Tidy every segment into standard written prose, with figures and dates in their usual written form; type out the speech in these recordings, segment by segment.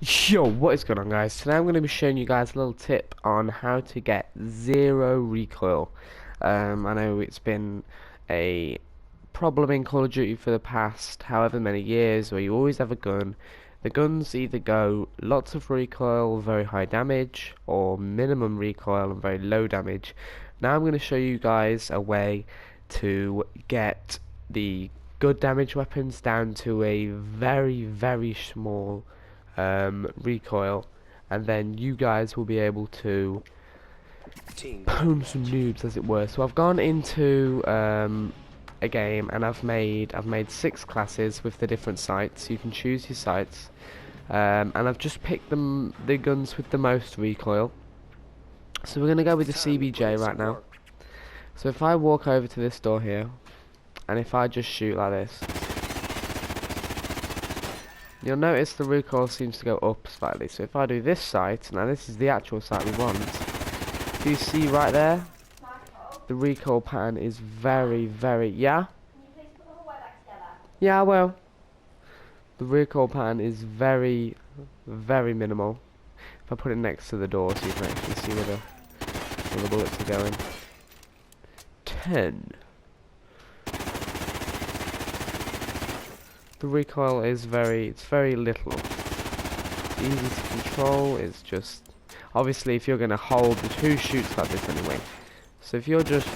Yo, what is going on, guys? Today I'm going to be showing you guys a little tip on how to get zero recoil. I know it's been a problem in Call of Duty for the past however many years where you always have a gun. The guns either go lots of recoil, very high damage, or minimum recoil and very low damage. Now I'm going to show you guys a way to get the good damage weapons down to a very small recoil, and then you guys will be able to pwn some noobs, as it were. So I've gone into a game and I've made 6 classes with the different sights. You can choose your sights, and I've just picked the guns with the most recoil. So we're gonna go with the CBJ right now. So if I walk over to this door here, and if I just shoot like this, you'll notice the recoil seems to go up slightly. So if I do this sight, now this is the actual sight we want. Do you see right there? The recoil pattern is very, yeah? Yeah, I will. The recoil pattern is very minimal. If I put it next to the door so you can actually see where the bullets are going. 10. The recoil is very little. It's easy to control. It's just obviously if you're gonna hold, who shoots like this anyway? So if you're just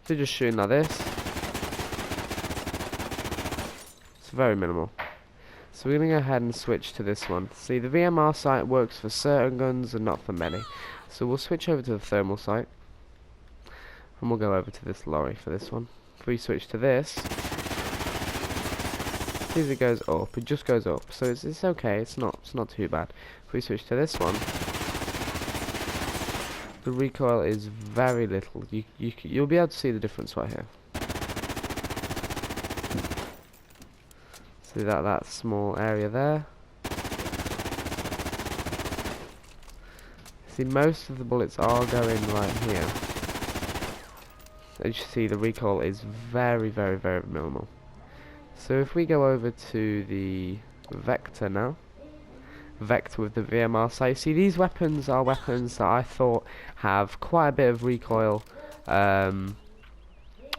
shooting like this, it's very minimal. So we're gonna go ahead and switch to this one. See, the VMR sight works for certain guns and not for many. So we'll switch over to the thermal sight, and we'll go over to this lorry for this one. If we switch to this, as it goes up, it just goes up, so it's okay. It's not too bad. If we switch to this one, the recoil is very little. You'll be able to see the difference right here. See that small area there. See, most of the bullets are going right here. As you see, the recoil is very minimal. So if we go over to the Vector now, Vector with the VMR sight, see, these weapons are weapons that I thought have quite a bit of recoil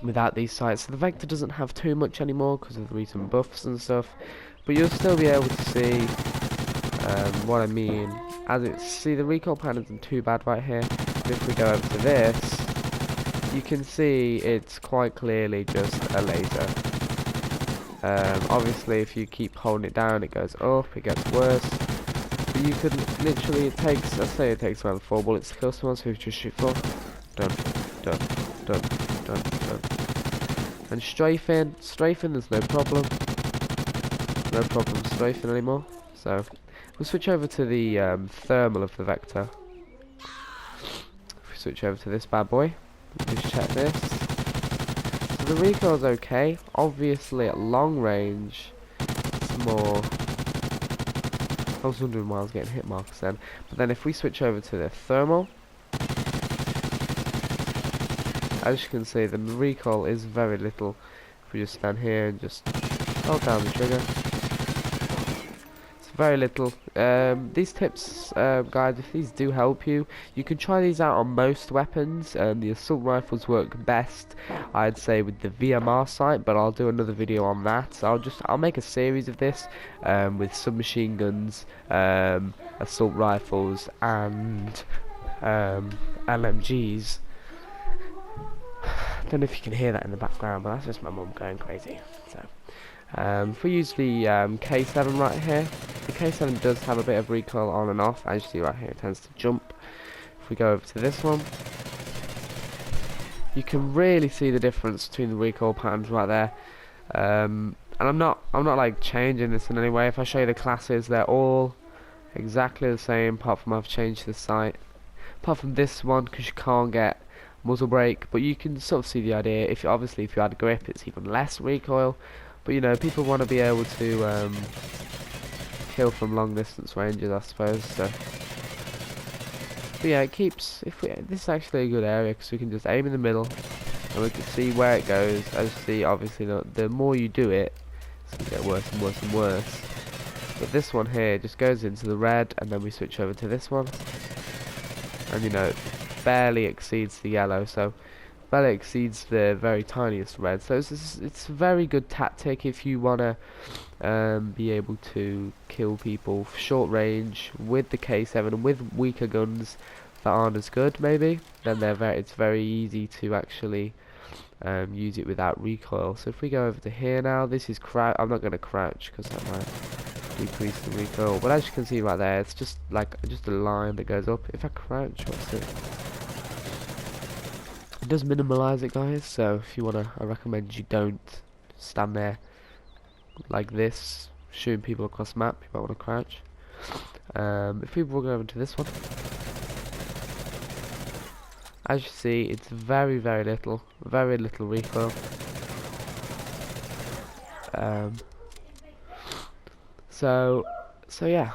without these sights. So the Vector doesn't have too much anymore because of the recent buffs and stuff, but you'll still be able to see what I mean. See, the recoil pattern isn't too bad right here, but if we go over to this, you can see it's quite clearly just a laser. Obviously if you keep holding it down, it goes up, it gets worse. But you could literally, let's say it takes around 4 bullets to kill someone, so if you just shoot 4, done. And strafing, there's no problem strafing anymore. So we'll switch over to the thermal of the Vector. If we switch over to this bad boy, just check this. So the recoil is okay. Obviously at long range it's more. I was wondering why I was getting hit marks then. But then if we switch over to the thermal, as you can see, the recoil is very little. If we just stand here and just hold down the trigger, it's very little. These tips, guys, if these do help you, you can try these out on most weapons. The assault rifles work best, I'd say, with the VMR sight, but I'll do another video on that. So I'll make a series of this with submachine guns, assault rifles, and LMGs. I don't know if you can hear that in the background, but that's just my mum going crazy. So if we use the K7 right here, the K7 does have a bit of recoil on and off. As you see right here, it tends to jump. If we go over to this one, you can really see the difference between the recoil patterns right there. And I'm not like changing this in any way. If I show you the classes, they're all exactly the same, apart from I've changed the sight. Apart from this one, because you can't get muzzle brake, but you can sort of see the idea. If you add grip, it's even less recoil. But you know, people want to be able to kill from long distance ranges, I suppose. So, but yeah, it keeps. This is actually a good area because we can just aim in the middle and we can see where it goes. As you see, obviously, the more you do it, it's gonna get worse and worse and worse. But this one here just goes into the red, and then we switch over to this one, and you know, it barely exceeds the yellow, so barely exceeds the very tiniest red. So it's a very good tactic if you wanna be able to kill people short range with the K7 and with weaker guns that aren't as good. Maybe then it's very easy to actually use it without recoil. So if we go over to here now, this is crouch. I'm not going to crouch because that might decrease the recoil, but as you can see right there, it's just like a line that goes up. If I crouch, what's it? It does minimize it, guys, so if you wanna, I recommend you don't stand there like this shooting people across the map. You might want to crouch. If people will go over to this one, as you see, it's very little recoil. So yeah.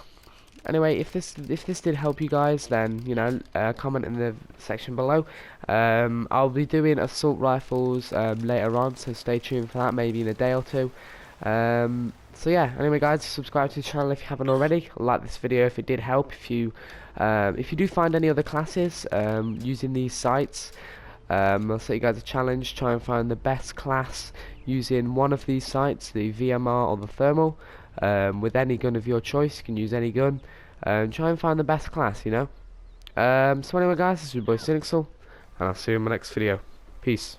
Anyway, if this did help you guys, then you know, comment in the section below. I'll be doing assault rifles later on, so stay tuned for that, maybe in a day or two. So yeah, anyway guys, subscribe to the channel if you haven't already. Like this video if it did help. If you do find any other classes using these sites, I'll set you guys a challenge. Try and find the best class using one of these sites, the VMR or the thermal, with any gun of your choice. You can use any gun. Try and find the best class, you know. So anyway guys, this is your boy SiNiXL, and I'll see you in my next video. Peace.